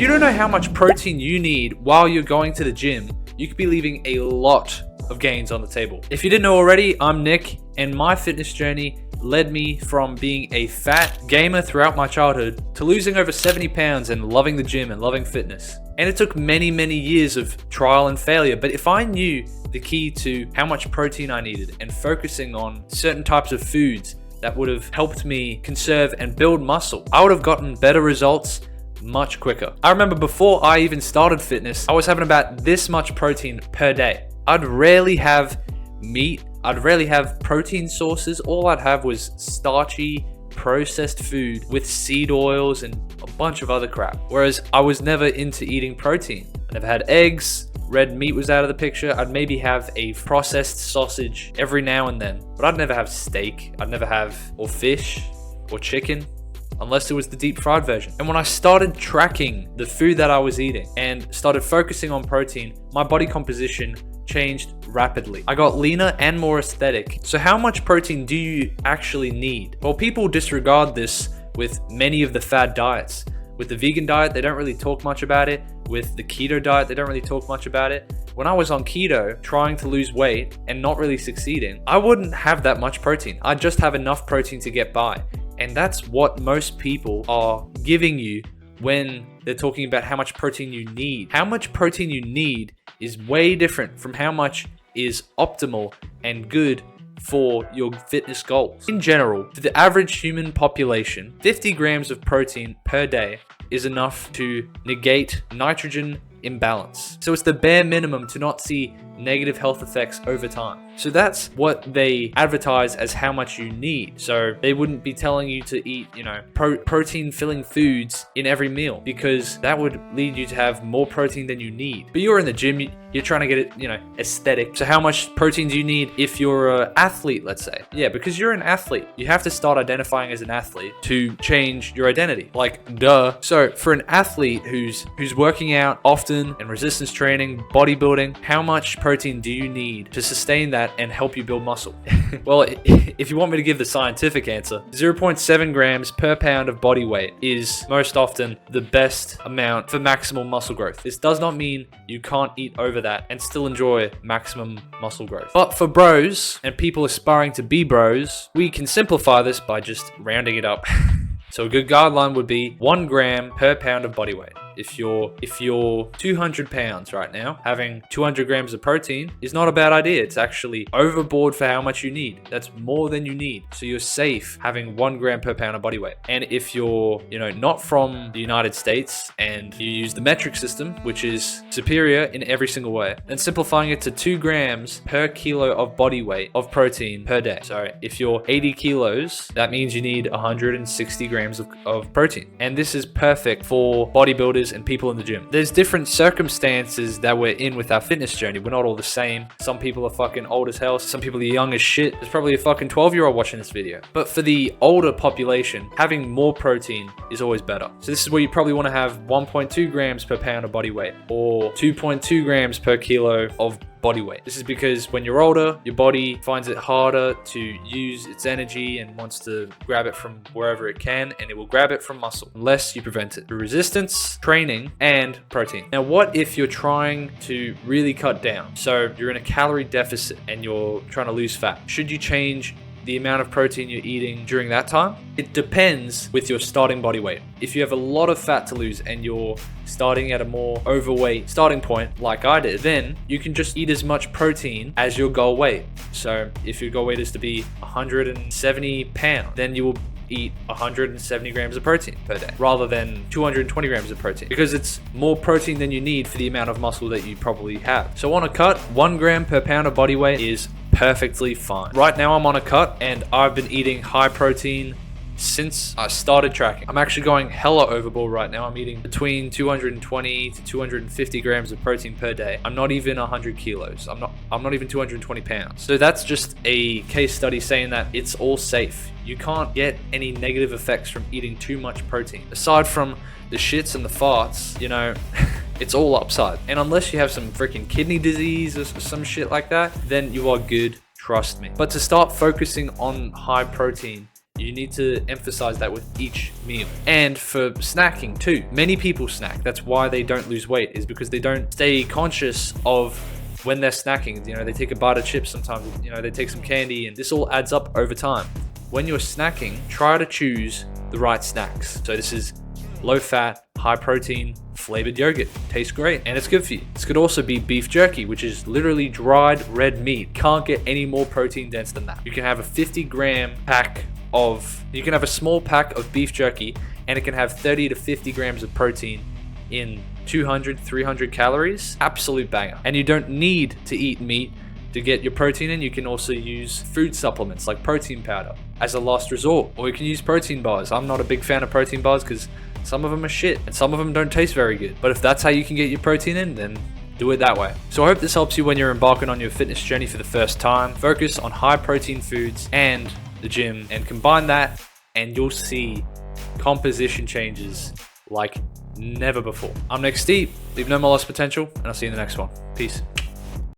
you don't know how much protein you need while you're going to the gym, you could be leaving a lot of gains on the table. If you didn't know already, I'm Nick, and my fitness journey led me from being a fat gamer throughout my childhood to losing over 70 pounds and loving the gym and loving fitness. And it took many, many years of trial and failure. But if I knew the key to how much protein I needed and focusing on certain types of foods that would have helped me conserve and build muscle, I would have gotten better results much quicker. I remember before I even started fitness, I was having about this much protein per day. I'd rarely have meat. I'd rarely have protein sources. All I'd have was starchy, processed food with seed oils and a bunch of other crap. Whereas I was never into eating protein. I never had eggs. Red meat was out of the picture. I'd maybe have a processed sausage every now and then, but I'd never have steak. I'd never have or fish or chicken, unless it was the deep fried version. And when I started tracking the food that I was eating and started focusing on protein, my body composition changed rapidly. I got leaner and more aesthetic. So how much protein do you actually need? Well, people disregard this with many of the fad diets. With the vegan diet, they don't really talk much about it. With the keto diet, they don't really talk much about it. When I was on keto, trying to lose weight and not really succeeding, I wouldn't have that much protein. I'd just have enough protein to get by. And that's what most people are giving you when they're talking about how much protein you need. How much protein you need is way different from how much is optimal and good for your fitness goals. In general, for the average human population, 50 grams of protein per day is enough to negate nitrogen imbalance. So it's the bare minimum to not see negative health effects over time. So that's what they advertise as how much you need. So they wouldn't be telling you to eat, protein filling foods in every meal, because that would lead you to have more protein than you need. But you're in the gym, you're trying to get it, aesthetic. So how much protein do you need if you're an athlete, let's say? Yeah, because you're an athlete, you have to start identifying as an athlete to change your identity. Like, duh. So for an athlete who's working out often and resistance training, bodybuilding, how much protein do you need to sustain that and help you build muscle? Well, if you want me to give the scientific answer, 0.7 grams per pound of body weight is most often the best amount for maximal muscle growth. This does not mean you can't eat over that and still enjoy maximum muscle growth. But for bros and people aspiring to be bros, we can simplify this by just rounding it up. So a good guideline would be 1 gram per pound of body weight. If you're 200 pounds right now, having 200 grams of protein is not a bad idea. It's actually overboard for how much you need. That's more than you need. So you're safe having 1 gram per pound of body weight. And if you're, not from the United States and you use the metric system, which is superior in every single way, then simplifying it to 2 grams per kilo of body weight of protein per day. So if you're 80 kilos, that means you need 160 grams of protein. And this is perfect for bodybuilders and people in the gym. There's different circumstances that we're in with our fitness journey. We're not all the same. Some people are fucking old as hell. Some people are young as shit. There's probably a fucking 12-year-old watching this video. But for the older population, having more protein is always better. So this is where you probably want to have 1.2 grams per pound of body weight or 2.2 grams per kilo of body weight. This is because when you're older, your body finds it harder to use its energy and wants to grab it from wherever it can, and it will grab it from muscle unless you prevent it through resistance, training, and protein. Now, what if you're trying to really cut down? So you're in a calorie deficit and you're trying to lose fat. Should you change the amount of protein you're eating during that time? It depends with your starting body weight. If you have a lot of fat to lose and you're starting at a more overweight starting point like I did, then you can just eat as much protein as your goal weight. So if your goal weight is to be 170 pounds, then you will eat 170 grams of protein per day rather than 220 grams of protein, because it's more protein than you need for the amount of muscle that you probably have. So on a cut, 1 gram per pound of body weight is perfectly fine. Right now I'm on a cut and I've been eating high protein since I started tracking. I'm actually going hella overboard right now. I'm eating between 220 to 250 grams of protein per day. I'm not even 100 kilos. I'm not even 220 pounds. So that's just a case study saying that it's all safe. You can't get any negative effects from eating too much protein. Aside from the shits and the farts, it's all upside. And unless you have some freaking kidney disease or some shit like that, then you are good, trust me. But to start focusing on high protein, You need to emphasize that with each meal. And for snacking too, many people snack. That's why they don't lose weight, is because they don't stay conscious of when they're snacking. You know, they take a bite of chips sometimes, you know, they take some candy, and this all adds up over time. When you're snacking, try to choose the right snacks. So this is low fat, high protein, flavored yogurt. Tastes great and it's good for you. This could also be beef jerky, which is literally dried red meat. Can't get any more protein dense than that. You can have a 50-gram pack of, you can have a small pack of beef jerky and it can have 30 to 50 grams of protein in 200, 300 calories. Absolute banger. And you don't need to eat meat to get your protein in. You can also use food supplements like protein powder as a last resort, or you can use protein bars. I'm not a big fan of protein bars because some of them are shit and some of them don't taste very good. But if that's how you can get your protein in, then do it that way. So I hope this helps you when you're embarking on your fitness journey for the first time. Focus on high protein foods and the gym, and combine that and you'll see composition changes like never before. I'm Nick Steve. Leave no more lost potential, and I'll see you in the next one. Peace.